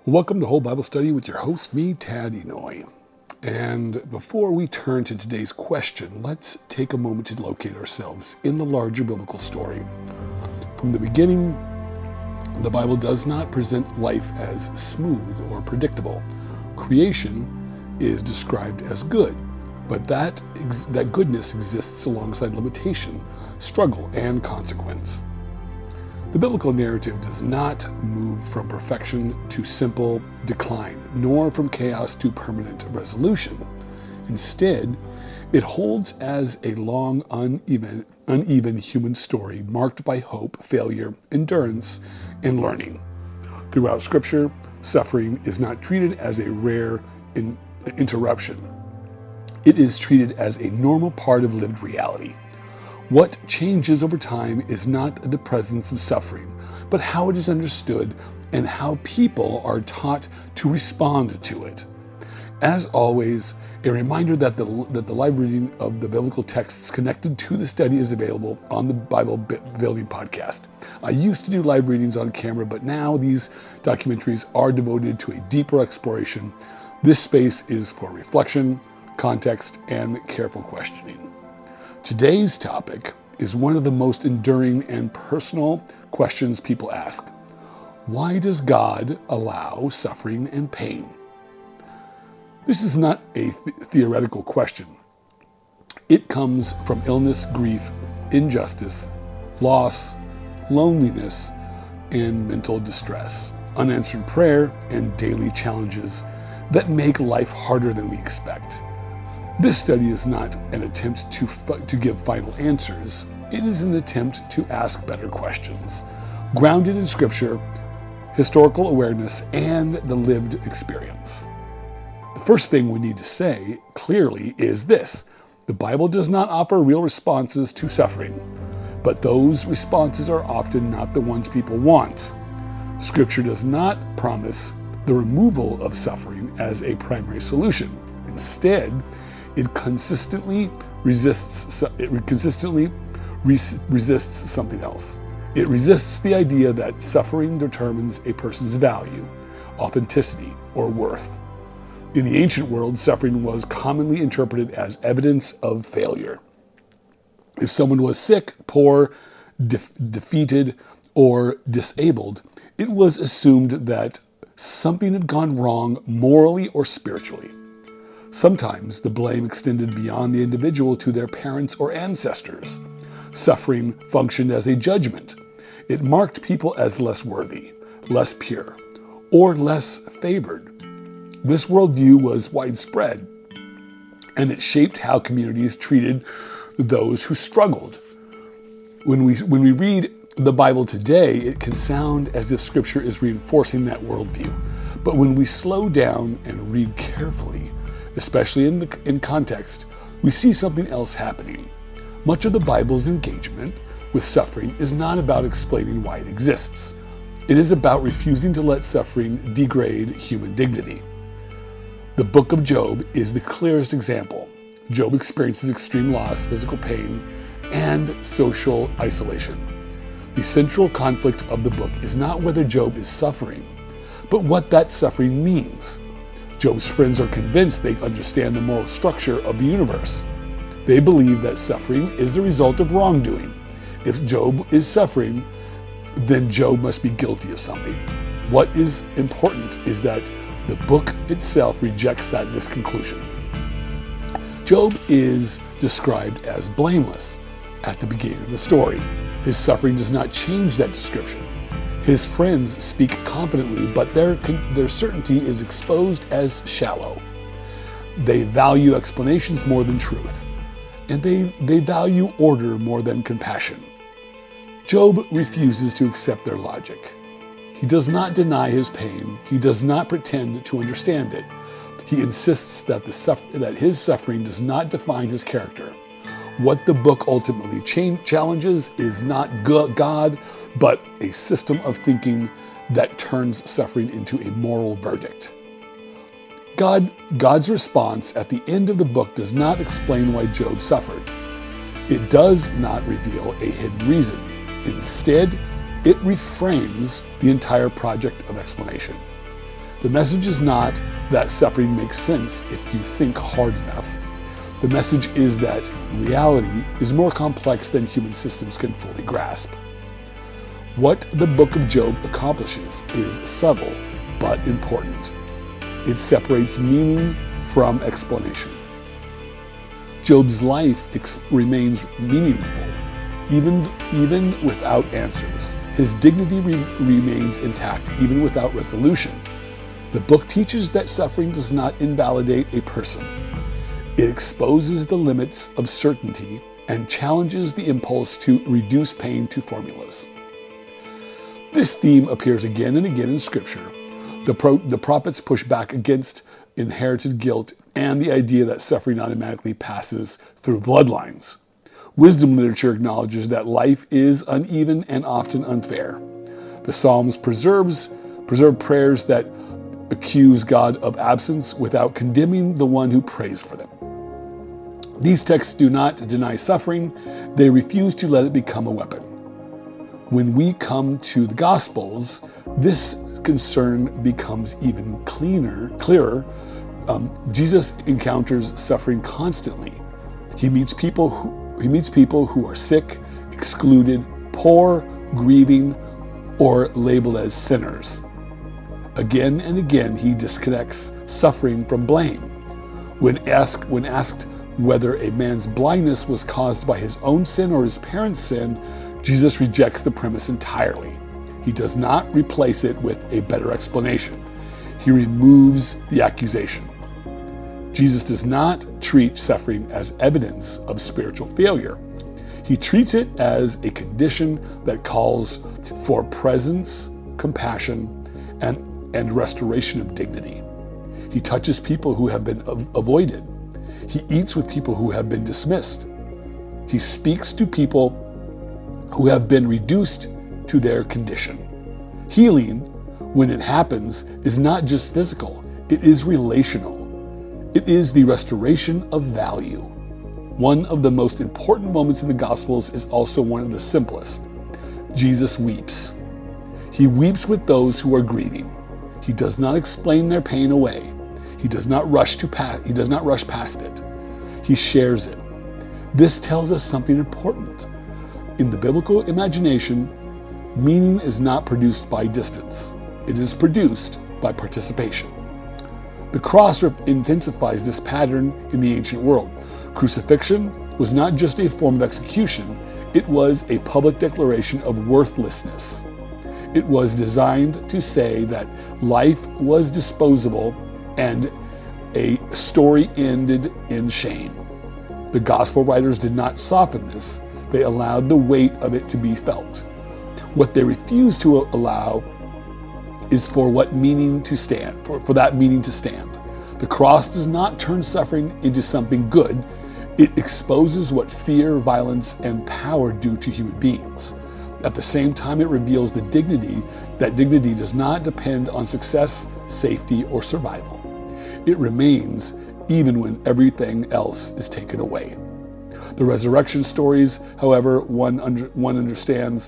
Welcome to Whole Bible Study with your host, me, Tad Inoue. And before we turn to today's question, let's take a moment to locate ourselves in the larger biblical story. From the beginning, the Bible does not present life as smooth or predictable. Creation is described as good, but that goodness exists alongside limitation, struggle, and consequence. The biblical narrative does not move from perfection to simple decline, nor from chaos to permanent resolution. Instead, it holds as a long, uneven human story marked by hope, failure, endurance, and learning. Throughout Scripture, suffering is not treated as a rare interruption. It is treated as a normal part of lived reality. What changes over time is not the presence of suffering, but how it is understood and how people are taught to respond to it. As always, a reminder that the live reading of the biblical texts connected to the study is available on the Bible Building podcast. I used to do live readings on camera, but now these documentaries are devoted to a deeper exploration. This space is for reflection, context, and careful questioning. Today's topic is one of the most enduring and personal questions people ask. Why does God allow suffering and pain? This is not a theoretical question. It comes from illness, grief, injustice, loss, loneliness, and mental distress, unanswered prayer, and daily challenges that make life harder than we expect. This study is not an attempt to give final answers. It is an attempt to ask better questions, grounded in Scripture, historical awareness, and the lived experience. The first thing we need to say clearly is this: the Bible does not offer real responses to suffering, but those responses are often not the ones people want. Scripture does not promise the removal of suffering as a primary solution. Instead, it consistently resists something else. It resists the idea that suffering determines a person's value, authenticity, or worth. In the ancient world, suffering was commonly interpreted as evidence of failure. If someone was sick, poor, defeated, or disabled, it was assumed that something had gone wrong morally or spiritually. Sometimes the blame extended beyond the individual to their parents or ancestors. Suffering functioned as a judgment. It marked people as less worthy, less pure, or less favored. This worldview was widespread, and it shaped how communities treated those who struggled. When we read the Bible today, it can sound as if Scripture is reinforcing that worldview. But when we slow down and read carefully, especially in context, we see something else happening. Much of the Bible's engagement with suffering is not about explaining why it exists. It is about refusing to let suffering degrade human dignity. The book of Job is the clearest example. Job experiences extreme loss, physical pain, and social isolation. The central conflict of the book is not whether Job is suffering, but what that suffering means. Job's friends are convinced they understand the moral structure of the universe. They believe that suffering is the result of wrongdoing. If Job is suffering, then Job must be guilty of something. What is important is that the book itself rejects this conclusion. Job is described as blameless at the beginning of the story. His suffering does not change that description. His friends speak confidently, but their certainty is exposed as shallow. They value explanations more than truth, and they value order more than compassion. Job refuses to accept their logic. He does not deny his pain. He does not pretend to understand it. He insists that his suffering does not define his character. What the book ultimately challenges is not God, but a system of thinking that turns suffering into a moral verdict. God's response at the end of the book does not explain why Job suffered. It does not reveal a hidden reason. Instead, it reframes the entire project of explanation. The message is not that suffering makes sense if you think hard enough. The message is that reality is more complex than human systems can fully grasp. What the book of Job accomplishes is subtle but important. It separates meaning from explanation. Job's life remains meaningful, even without answers. His dignity remains intact, even without resolution. The book teaches that suffering does not invalidate a person. It exposes the limits of certainty and challenges the impulse to reduce pain to formulas. This theme appears again and again in Scripture. The prophets push back against inherited guilt and the idea that suffering automatically passes through bloodlines. Wisdom literature acknowledges that life is uneven and often unfair. The Psalms preserve prayers that accuse God of absence without condemning the one who prays for them. These texts do not deny suffering, they refuse to let it become a weapon. When we come to the Gospels, this concern becomes even clearer. Jesus encounters suffering constantly. He meets people who are sick, excluded, poor, grieving, or labeled as sinners. Again and again, he disconnects suffering from blame. When asked whether a man's blindness was caused by his own sin or his parents' sin, Jesus rejects the premise entirely. He does not replace it with a better explanation. He removes the accusation. Jesus does not treat suffering as evidence of spiritual failure. He treats it as a condition that calls for presence, compassion, and restoration of dignity. He touches people who have been avoided. He eats with people who have been dismissed. He speaks to people who have been reduced to their condition. Healing, when it happens, is not just physical, it is relational. It is the restoration of value. One of the most important moments in the Gospels is also one of the simplest. Jesus weeps. He weeps with those who are grieving. He does not explain their pain away. He does not rush past it. He shares it. This tells us something important. In the biblical imagination, meaning is not produced by distance. It is produced by participation. The cross intensifies this pattern in the ancient world. Crucifixion was not just a form of execution, it was a public declaration of worthlessness. It was designed to say that life was disposable and a story ended in shame. The gospel writers did not soften this, they allowed the weight of it to be felt. What they refused to allow is for that meaning to stand. The cross does not turn suffering into something good. It exposes what fear, violence, and power do to human beings. At the same time, it reveals that dignity does not depend on success, safety, or survival. It remains even when everything else is taken away. The resurrection stories, however, one understands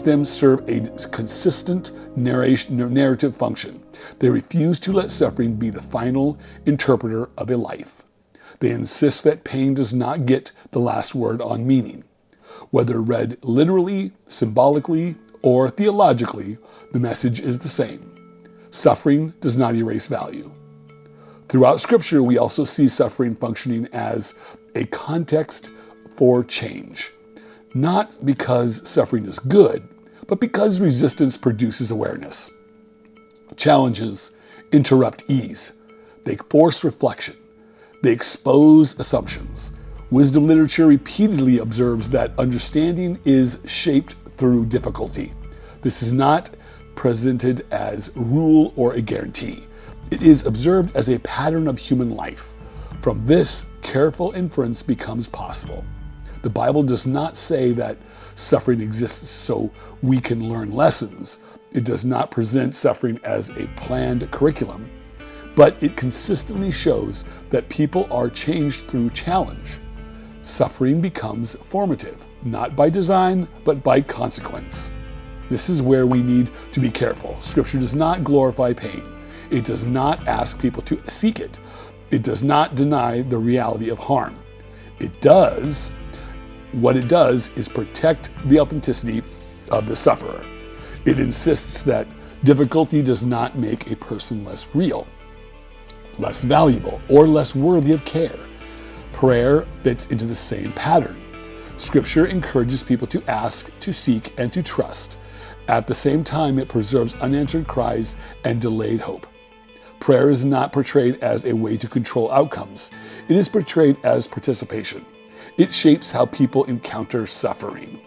them, serve a consistent narrative function. They refuse to let suffering be the final interpreter of a life. They insist that pain does not get the last word on meaning. Whether read literally, symbolically, or theologically, the message is the same. Suffering does not erase value. Throughout Scripture, we also see suffering functioning as a context for change. Not because suffering is good, but because resistance produces awareness. Challenges interrupt ease. They force reflection. They expose assumptions. Wisdom literature repeatedly observes that understanding is shaped through difficulty. This is not presented as rule or a guarantee. It is observed as a pattern of human life. From this, careful inference becomes possible. The Bible does not say that suffering exists so we can learn lessons. It does not present suffering as a planned curriculum, but it consistently shows that people are changed through challenge. Suffering becomes formative, not by design, but by consequence. This is where we need to be careful. Scripture does not glorify pain. It does not ask people to seek it. It does not deny the reality of harm. What it does is protect the authenticity of the sufferer. It insists that difficulty does not make a person less real, less valuable, or less worthy of care. Prayer fits into the same pattern. Scripture encourages people to ask, to seek, and to trust. At the same time, it preserves unanswered cries and delayed hope. Prayer is not portrayed as a way to control outcomes. It is portrayed as participation. It shapes how people encounter suffering.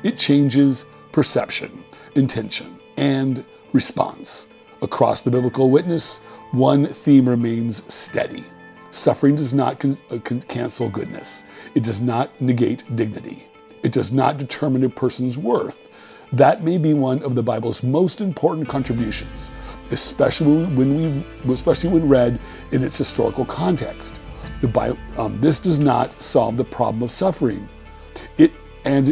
It changes perception, intention, and response. Across the biblical witness, one theme remains steady. Suffering does not cancel goodness. It does not negate dignity. It does not determine a person's worth. That may be one of the Bible's most important contributions, especially when read in its historical context. This does not solve the problem of suffering. It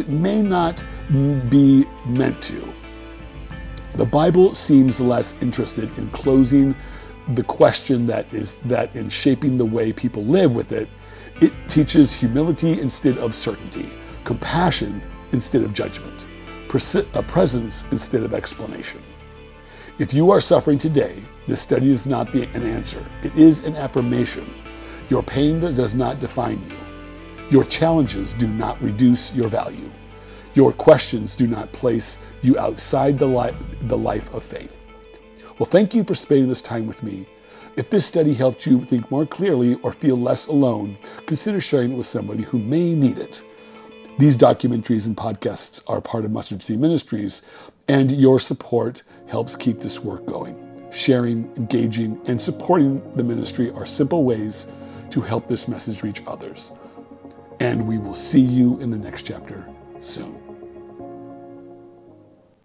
may not be meant to. The Bible seems less interested in closing the question that in shaping the way people live with it. It teaches humility instead of certainty, compassion instead of judgment, presence instead of explanation. If you are suffering today, this study is not an answer. It is an affirmation. Your pain does not define you. Your challenges do not reduce your value. Your questions do not place you outside the life of faith. Well, thank you for spending this time with me. If this study helped you think more clearly or feel less alone, consider sharing it with somebody who may need it. These documentaries and podcasts are part of Mustard Seed Ministries, and your support helps keep this work going. Sharing, engaging, and supporting the ministry are simple ways to help this message reach others. And we will see you in the next chapter soon.